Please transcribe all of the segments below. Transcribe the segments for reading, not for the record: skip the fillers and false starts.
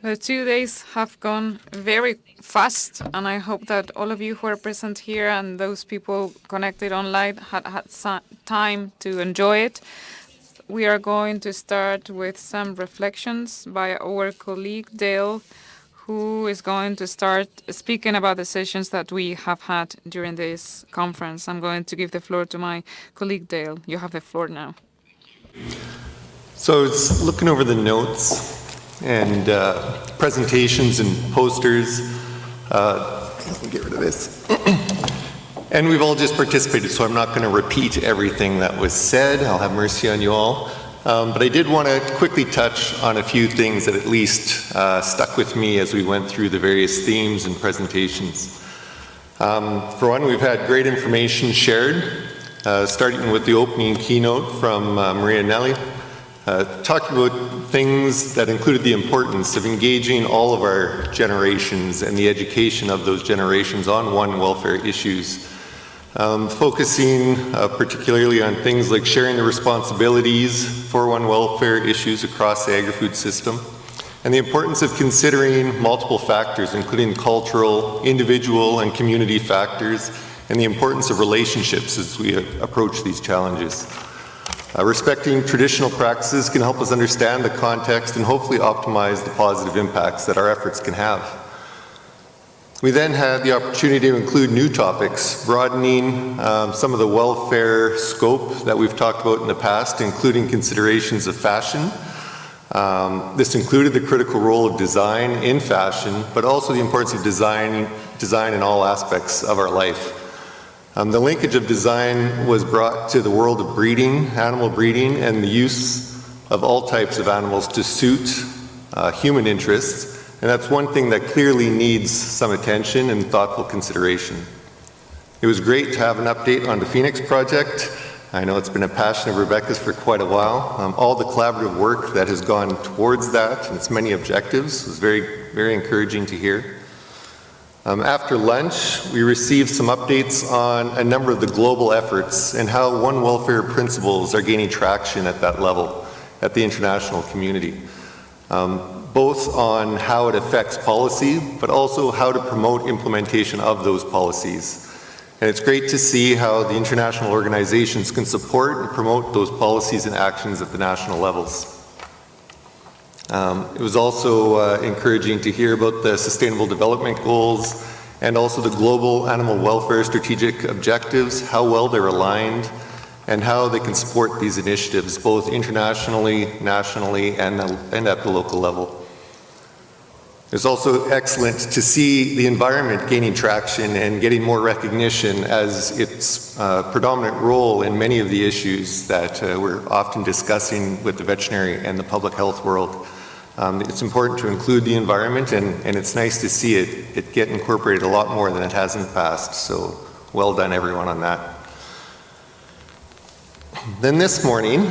The 2 days have gone very fast, and I hope that all of you who are present here and those people connected online had time to enjoy it. We are going to start with some reflections by our colleague Dale, who is going to start speaking about the sessions that we have had during this conference. I'm going to give the floor to my colleague Dale. You have the floor now. So I was looking over the notes and presentations and posters. Let me get rid of this. And we've all just participated, so I'm not going to repeat everything that was said. I'll have mercy on you all. But I did want to quickly touch on a few things that at least stuck with me as we went through the various themes and presentations. For one, we've had great information shared, starting with the opening keynote from Maria Nelly, talking about things that included the importance of engaging all of our generations and the education of those generations on One welfare issues. Focusing particularly on things like sharing the responsibilities for One welfare issues across the agri-food system, and the importance of considering multiple factors, including cultural, individual, and community factors, and the importance of relationships as we approach these challenges. Respecting traditional practices can help us understand the context and hopefully optimize the positive impacts that our efforts can have. We then had the opportunity to include new topics, broadening some of the welfare scope that we've talked about in the past, including considerations of fashion. This included the critical role of design in fashion, but also the importance of design in all aspects of our life. The linkage of design was brought to the world of breeding, animal breeding, and the use of all types of animals to suit human interests. And that's one thing that clearly needs some attention and thoughtful consideration. It was great to have an update on the Phoenix project. I know it's been a passion of Rebeca's for quite a while. All the collaborative work that has gone towards that and its many objectives was very, very encouraging to hear. After lunch, we received some updates on a number of the global efforts and how One welfare principles are gaining traction at that level, at the international community. Both on how it affects policy, but also how to promote implementation of those policies. And it's great to see how the international organizations can support and promote those policies and actions at the national levels. It was also encouraging to hear about the Sustainable Development Goals and also the Global Animal Welfare Strategic Objectives, how well they're aligned, and how they can support these initiatives, both internationally, nationally, and at the local level. It's also excellent to see the environment gaining traction and getting more recognition as its predominant role in many of the issues that we're often discussing with the veterinary and the public health world. It's important to include the environment, and it's nice to see it get incorporated a lot more than it has in the past. So well done, everyone, on that. Then this morning,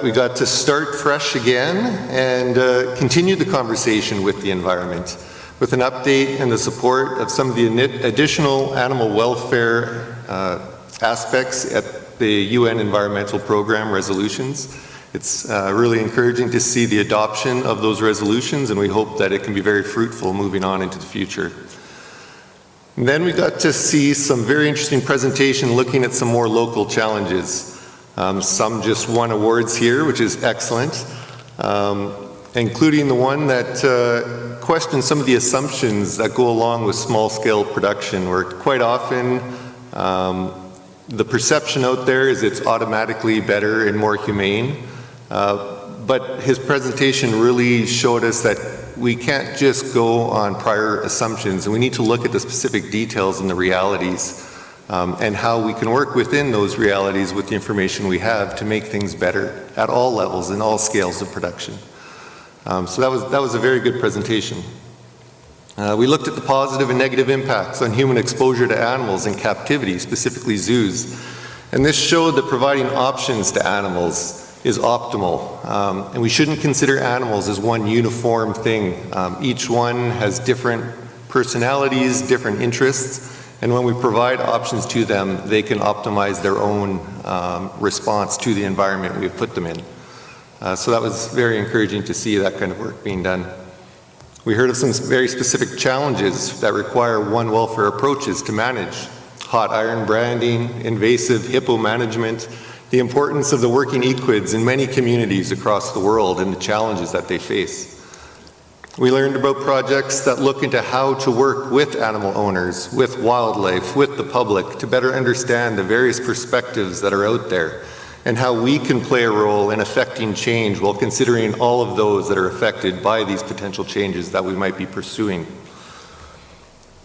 we got to start fresh again and continue the conversation with the environment with an update and the support of some of the additional animal welfare aspects at the UN Environmental Program resolutions. It's really encouraging to see the adoption of those resolutions, and we hope that it can be very fruitful moving on into the future. And then we got to see some very interesting presentation looking at some more local challenges. Some just won awards here, which is excellent, including the one that questions some of the assumptions that go along with small-scale production, where quite often the perception out there is it's automatically better and more humane. But his presentation really showed us that we can't just go on prior assumptions, and we need to look at the specific details and the realities. And how we can work within those realities with the information we have to make things better at all levels and all scales of production. So that was a very good presentation. We looked at the positive and negative impacts on human exposure to animals in captivity, specifically zoos. And this showed that providing options to animals is optimal. And we shouldn't consider animals as one uniform thing. Each one has different personalities, different interests. And when we provide options to them, they can optimize their own response to the environment we've put them in. So that was very encouraging to see that kind of work being done. We heard of some very specific challenges that require One Welfare approaches to manage hot iron branding, invasive hippo management, the importance of the working equids in many communities across the world and the challenges that they face. We learned about projects that look into how to work with animal owners, with wildlife, with the public to better understand the various perspectives that are out there and how we can play a role in affecting change while considering all of those that are affected by these potential changes that we might be pursuing.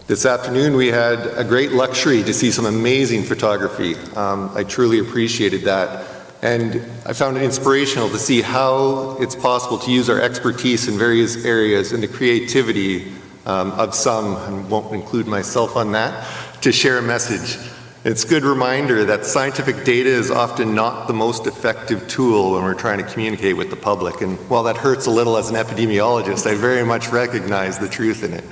This afternoon we had a great luxury to see some amazing photography. I truly appreciated that. And I found it inspirational to see how it's possible to use our expertise in various areas and the creativity of some, and won't include myself on that, to share a message. It's a good reminder that scientific data is often not the most effective tool when we're trying to communicate with the public. And while that hurts a little as an epidemiologist, I very much recognize the truth in it.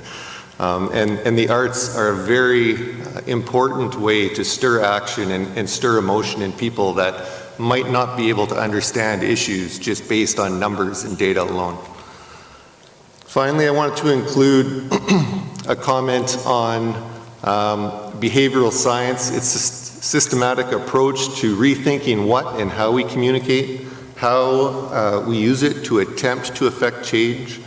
And the arts are a very important way to stir action and stir emotion in people that might not be able to understand issues just based on numbers and data alone. Finally, I wanted to include a comment on behavioral science. It's a systematic approach to rethinking what and how we communicate, how we use it to attempt to affect change,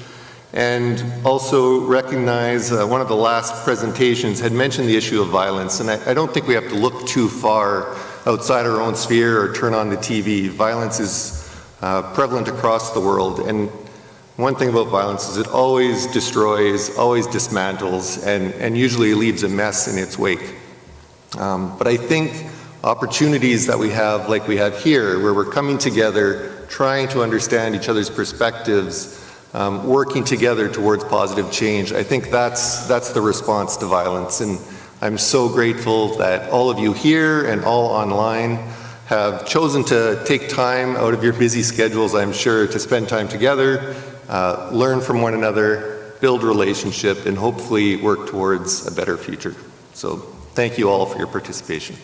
and also recognize one of the last presentations had mentioned the issue of violence, and I don't think we have to look too far outside our own sphere or turn on the TV. Violence is prevalent across the world, and one thing about violence is it always destroys, always dismantles, and usually leaves a mess in its wake. But I think opportunities that we have, like we have here, where we're coming together, trying to understand each other's perspectives, working together towards positive change, I think that's the response to violence. And I'm so grateful that all of you here and all online have chosen to take time out of your busy schedules, I'm sure, to spend time together, learn from one another, build relationship, and hopefully work towards a better future. So thank you all for your participation.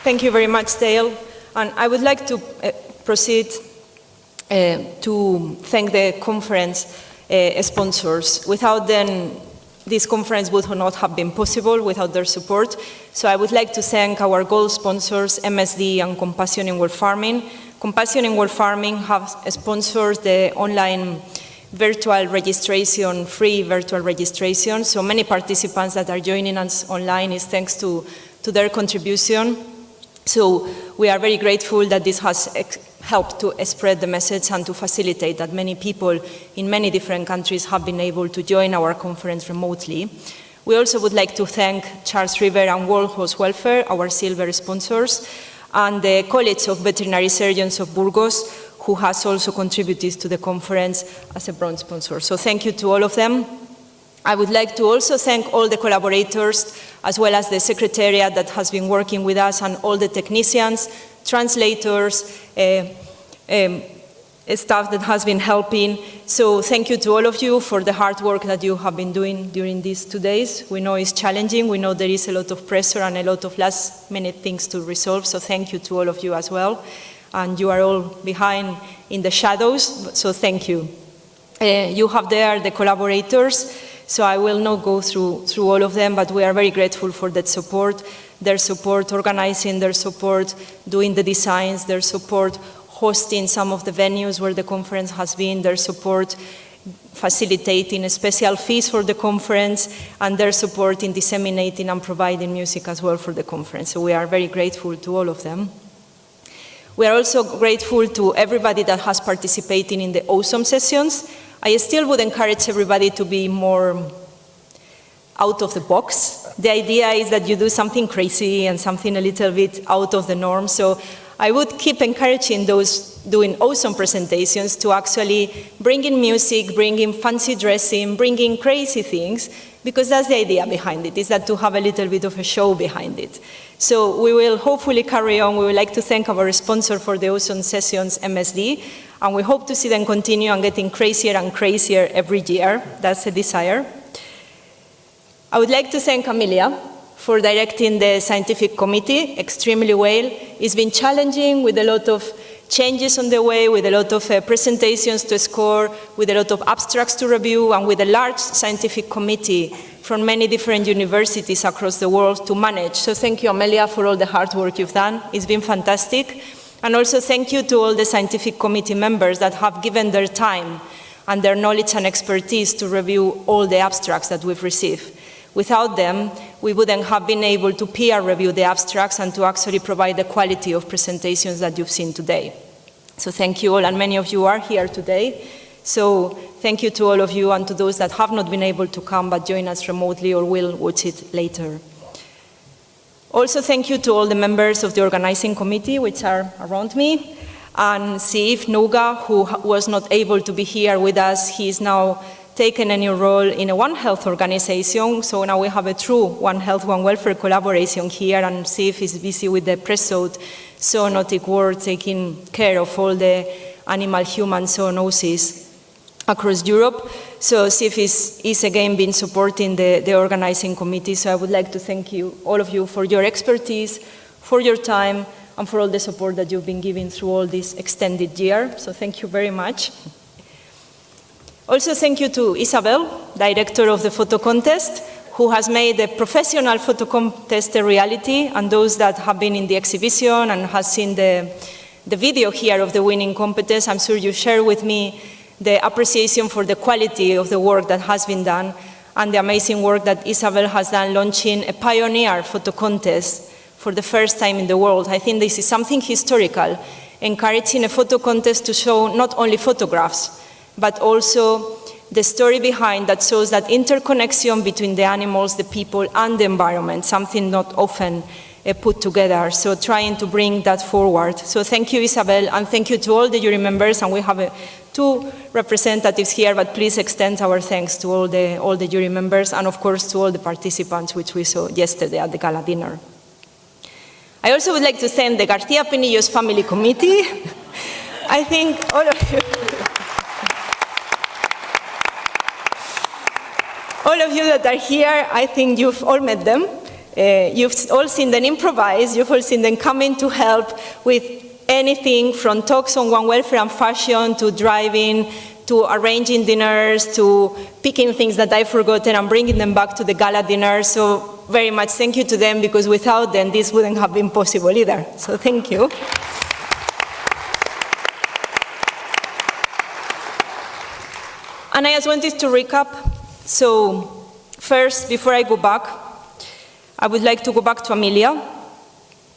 Thank you very much, Dale. And I would like to proceed to thank the conference sponsors. Without them, this conference would not have been possible without their support. So I would like to thank our gold sponsors, MSD and Compassion in World Farming. Compassion in World Farming have sponsored the online virtual registration, free virtual registration. So many participants that are joining us online is thanks to their contribution. So we are very grateful that this has helped to spread the message and to facilitate that many people in many different countries have been able to join our conference remotely. We also would like to thank Charles River and World Host Welfare, our silver sponsors, and the College of Veterinary Surgeons of Burgos, who has also contributed to the conference as a bronze sponsor. So thank you to all of them. I would like to also thank all the collaborators, as well as the secretariat that has been working with us, and all the technicians, translators, staff that has been helping. So thank you to all of you for the hard work that you have been doing during these 2 days. We know it's challenging. We know there is a lot of pressure and a lot of last-minute things to resolve. So thank you to all of you as well. And you are all behind in the shadows, so thank you. You have there the collaborators. So I will not go through all of them, but we are very grateful for that support, their support organizing, their support doing the designs, their support hosting some of the venues where the conference has been, their support facilitating special fees for the conference, and their support in disseminating and providing music as well for the conference. So we are very grateful to all of them. We are also grateful to everybody that has participated in the awesome sessions. I still would encourage everybody to be more out of the box. The idea is that you do something crazy and something a little bit out of the norm. So I would keep encouraging those doing awesome presentations to actually bring in music, bring in fancy dressing, bring in crazy things, because that's the idea behind it, is that to have a little bit of a show behind it. So we will hopefully carry on. We would like to thank our sponsor for the awesome sessions, MSD, and we hope to see them continue and getting crazier and crazier every year. That's a desire. I would like to thank Amelia for directing the scientific committee extremely well. It's been challenging with a lot of changes on the way, with a lot of presentations to score, with a lot of abstracts to review, and with a large scientific committee from many different universities across the world to manage. So thank you, Amelia, for all the hard work you've done. It's been fantastic. And also thank you to all the scientific committee members that have given their time and their knowledge and expertise to review all the abstracts that we've received. Without them, we wouldn't have been able to peer review the abstracts and to actually provide the quality of presentations that you've seen today. So thank you all, and many of you are here today. So thank you to all of you and to those that have not been able to come but join us remotely or will watch it later. Also thank you to all the members of the organizing committee, which are around me, and Siv Nuga, who was not able to be here with us. He is now taken a new role in a One Health organization, so now we have a true One Health, One Welfare collaboration here, and Siv is busy with the PRESOT zoonotic work, taking care of all the animal-human zoonoses across Europe. So Siv is again been supporting the organizing committee, so I would like to thank you, all of you, for your expertise, for your time, and for all the support that you've been giving through all this extended year, so thank you very much. Also, thank you to Isabel, director of the photo contest, who has made the professional photo contest a reality, and those that have been in the exhibition and have seen the video here of the winning contest, I'm sure you share with me the appreciation for the quality of the work that has been done and the amazing work that Isabel has done launching a pioneer photo contest for the first time in the world. I think this is something historical, encouraging a photo contest to show not only photographs, but also the story behind that shows that interconnection between the animals, the people, and the environment, something not often put together. So trying to bring that forward. So thank you, Isabel, and thank you to all the jury members. And we have two representatives here, but please extend our thanks to all the jury members, and of course to all the participants, which we saw yesterday at the gala dinner. I also would like to thank the Garcia Pinillos Family Committee. I think all of you. All of you that are here, I think you've all met them. You've all seen them improvise. You've all seen them coming to help with anything from talks on One Welfare and fashion to driving, to arranging dinners, to picking things that I've forgotten and bringing them back to the gala dinner. So very much thank you to them, because without them, this wouldn't have been possible either. So thank you. And I just wanted to recap. So first, before I go back, I would like to go back to Amelia,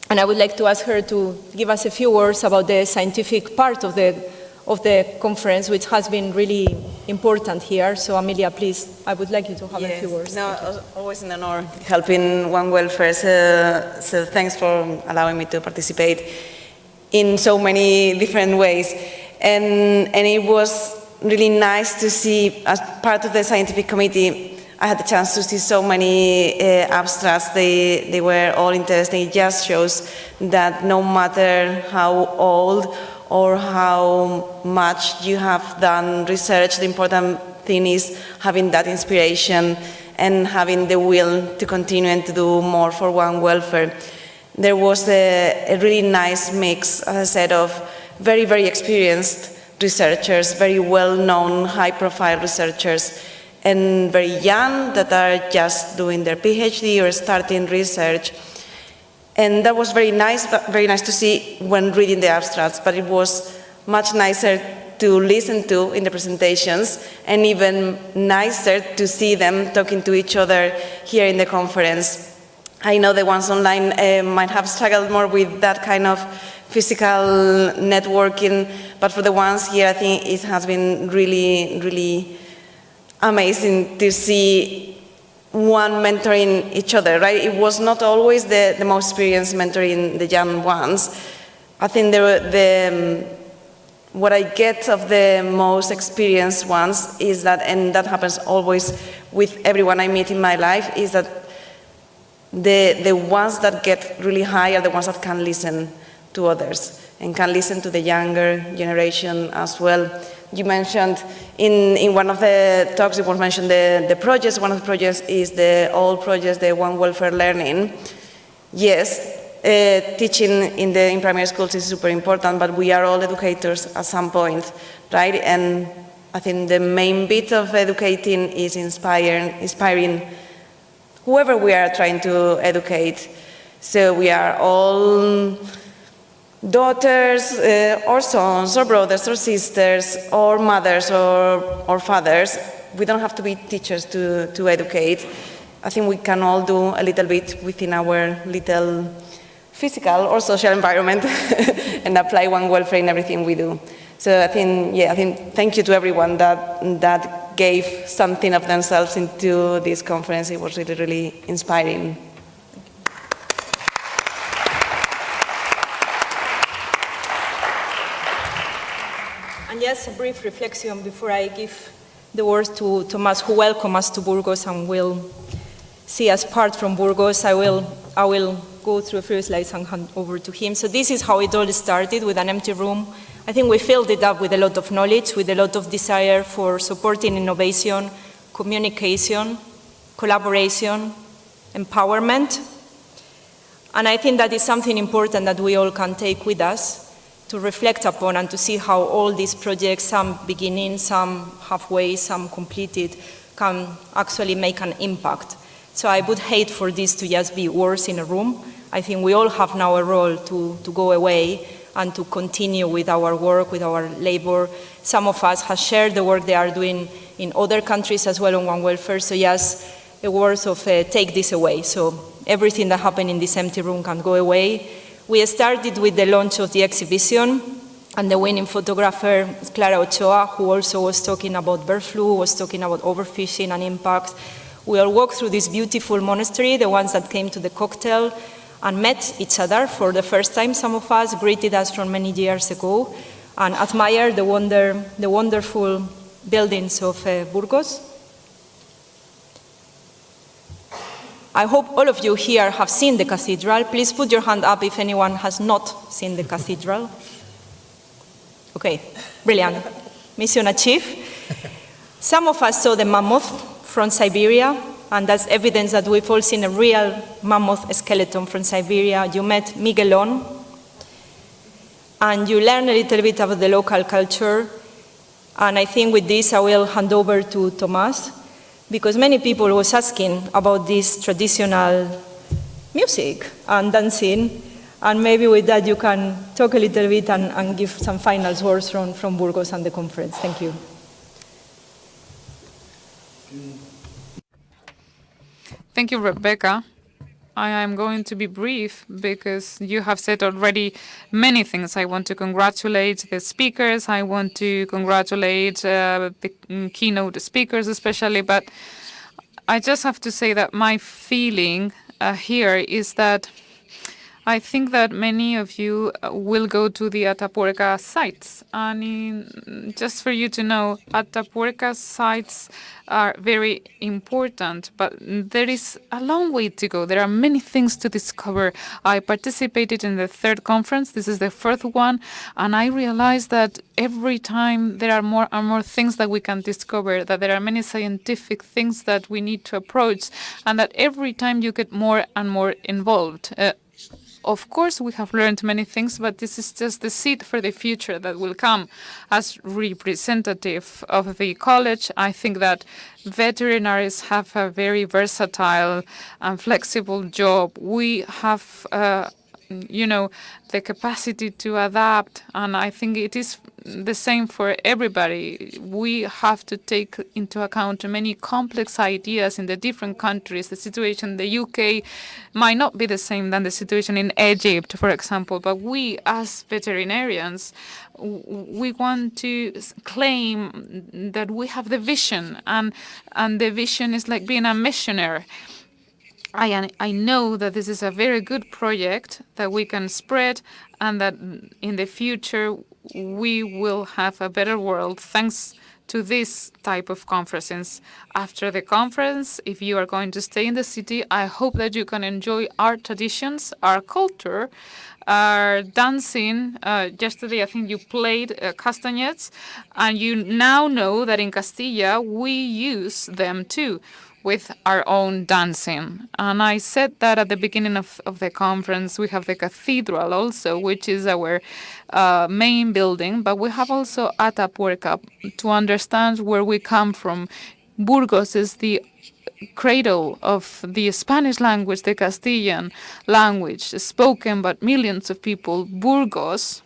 and I would like to ask her to give us a few words about the scientific part of the conference, which has been really important here. So Amelia, please, I would like you to have a few words. No, always an honor helping One Welfare, so thanks for allowing me to participate in so many different ways. And it was really nice to see, as part of the scientific committee, I had the chance to see so many abstracts. They were all interesting. It just shows that no matter how old or how much you have done research, the important thing is having that inspiration and having the will to continue and to do more for One Welfare. There was a really nice mix, as I said, of very, very experienced researchers, very well-known, high-profile researchers, and very young that are just doing their PhD or starting research. And that was very nice to see when reading the abstracts, but it was much nicer to listen to in the presentations, and even nicer to see them talking to each other here in the conference. I know the ones online might have struggled more with that kind of physical networking, but for the ones here, I think it has been really, really amazing to see one mentoring each other, right? It was not always the most experienced mentoring the young ones. I think what I get of the most experienced ones is that, and that happens always with everyone I meet in my life, is that the ones that get really high are the ones that can listen to others and can listen to the younger generation as well. You mentioned in one of the talks, it was mentioned the projects. One of the projects is the old project, the One Welfare Learning. Yes, teaching in primary schools is super important, but we are all educators at some point, right? And I think the main bit of educating is inspiring whoever we are trying to educate. So we are all daughters or sons or brothers or sisters or mothers or fathers. We don't have to be teachers to educate. I think we can all do a little bit within our little physical or social environment and apply One Welfare in everything we do. So I think thank you to everyone that gave something of themselves into this conference. It was really, really inspiring. And just a brief reflection before I give the word to Tomás, who welcomed us to Burgos and will see us part from Burgos. I will go through a few slides and hand over to him. So this is how it all started, with an empty room. I think we filled it up with a lot of knowledge, with a lot of desire for supporting innovation, communication, collaboration, empowerment. And I think that is something important that we all can take with us to reflect upon and to see how all these projects, some beginning, some halfway, some completed, can actually make an impact. So I would hate for this to just be words in a room. I think we all have now a role to go away and to continue with our work, with our labor. Some of us have shared the work they are doing in other countries as well on One Welfare. So yes, a word of take this away. So everything that happened in this empty room can go away. We started with the launch of the exhibition, and the winning photographer, Clara Ochoa, who also was talking about bird flu, was talking about overfishing and impacts. We all walked through this beautiful monastery, the ones that came to the cocktail, and met each other for the first time. Some of us greeted us from many years ago, and admired the wonderful buildings of Burgos. I hope all of you here have seen the cathedral. Please put your hand up if anyone has not seen the cathedral. Okay, brilliant. Mission achieved. Some of us saw the mammoth from Siberia, and that's evidence that we've all seen a real mammoth skeleton from Siberia. You met Miguelon, and you learn a little bit about the local culture. And I think with this I will hand over to Tomás, because many people was asking about this traditional music and dancing, and maybe with that you can talk a little bit and give some final words from Burgos and the conference. Thank you. Thank you, Rebecca. I am going to be brief because you have said already many things. I want to congratulate the speakers. I want to congratulate the keynote speakers especially. But I just have to say that my feeling here is that I think that many of you will go to the Atapuerca sites. And just for you to know, Atapuerca sites are very important, but there is a long way to go. There are many things to discover. I participated in the third conference. This is the fourth one. And I realized that every time there are more and more things that we can discover, that there are many scientific things that we need to approach, and that every time you get more and more involved. Of course, we have learned many things, but this is just the seed for the future that will come. As representative of the college, I think that veterinaries have a very versatile and flexible job. We have the capacity to adapt, and I think it is the same for everybody. We have to take into account many complex ideas in the different countries. The situation in the UK might not be the same than the situation in Egypt, for example, but we as veterinarians, we want to claim that we have the vision, and the vision is like being a missionary. I know that this is a very good project that we can spread, and that in the future we will have a better world thanks to this type of conferences. After the conference, if you are going to stay in the city, I hope that you can enjoy our traditions, our culture, our dancing. Yesterday, I think you played castanets, and you now know that in Castilla, we use them too, with our own dancing. And I said that at the beginning of the conference. We have the cathedral also, which is our main building, but we have also Atapuerca to understand where we come from. Burgos is the cradle of the Spanish language, the Castilian language, spoken by millions of people. Burgos,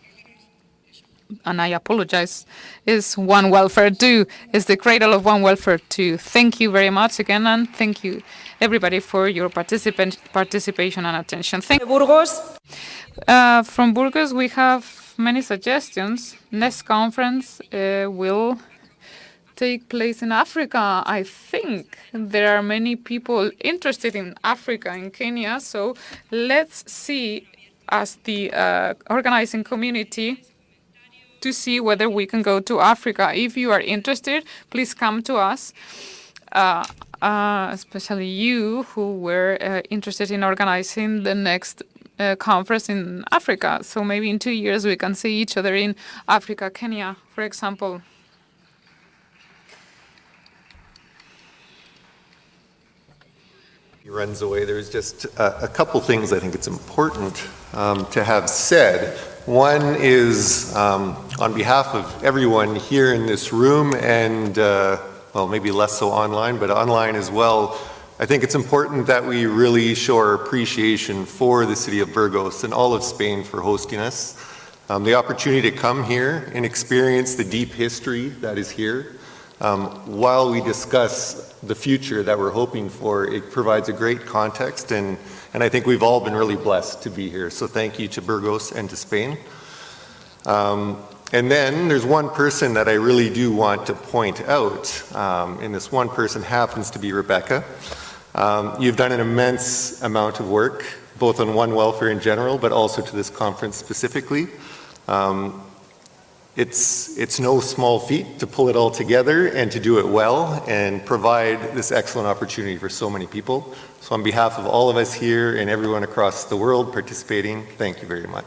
and I apologize, is One Welfare too, is the cradle of One Welfare too. Thank you very much again, and thank you everybody for your participation and attention. Thank Burgos. From Burgos, we have many suggestions. Next conference will take place in Africa. I think there are many people interested in Africa, in Kenya, so let's see as the organizing community to see whether we can go to Africa. If you are interested, please come to us, especially you who were interested in organizing the next conference in Africa. So maybe in 2 years we can see each other in Africa, Kenya, for example. He runs away. There's just a couple things I think it's important to have said. One is on behalf of everyone here in this room and, well, maybe less so online, but online as well, I think it's important that we really show our appreciation for the city of Burgos and all of Spain for hosting us. The opportunity to come here and experience the deep history that is here. While we discuss the future that we're hoping for, it provides a great context, and I think we've all been really blessed to be here. So thank you to Burgos and to Spain. And then there's one person that I really do want to point out, and this one person happens to be Rebeca. You've done an immense amount of work, both on One Welfare in general, but also to this conference specifically. It's no small feat to pull it all together and to do it well and provide this excellent opportunity for so many people. So on behalf of all of us here and everyone across the world participating, thank you very much.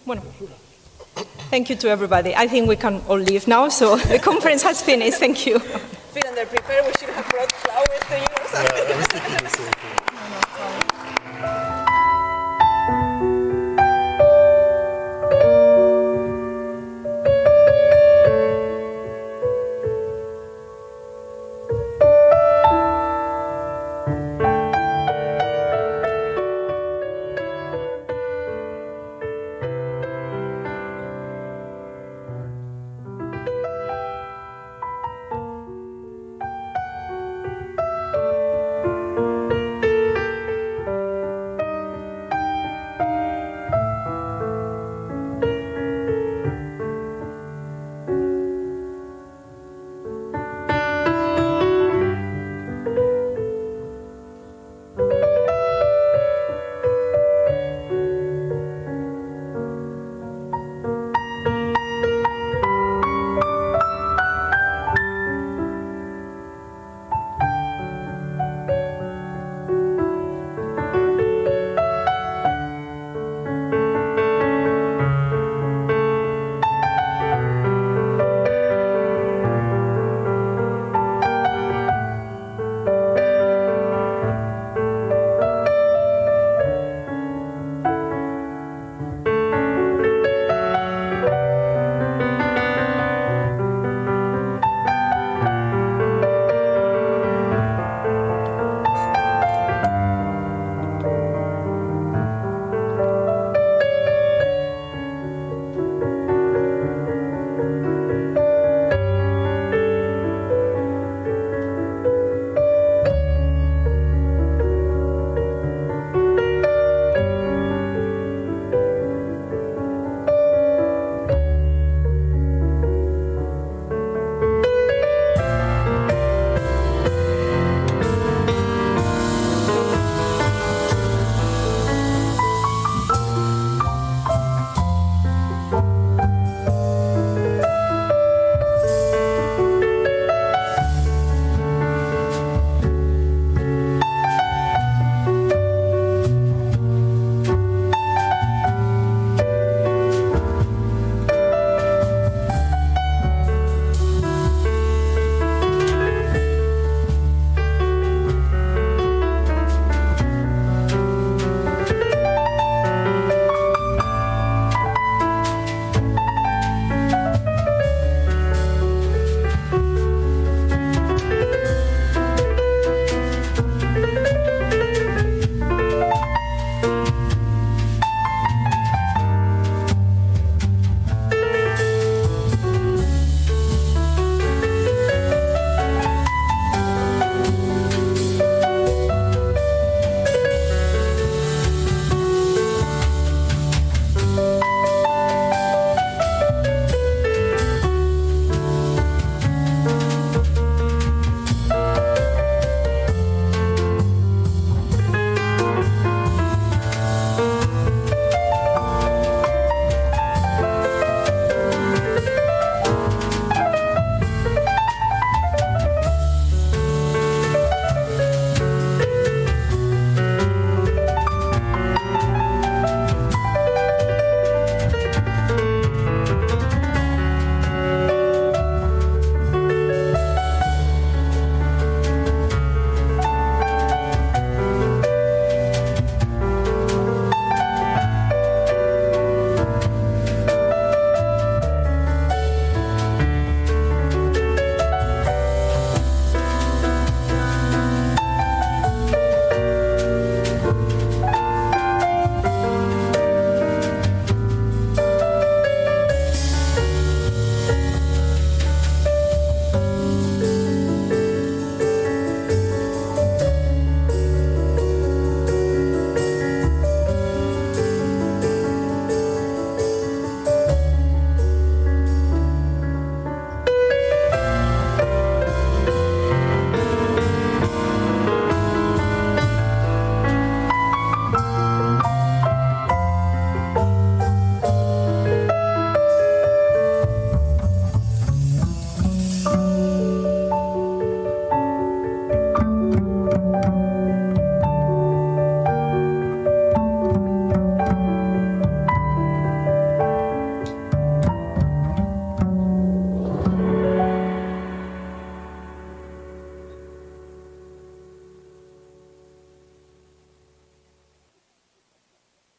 Bueno. Thank you to everybody. I think we can all leave now, so the conference has finished. Thank you. Feel under prepared, we should have brought flowers to you or something. Yeah, I was thinking the same thing.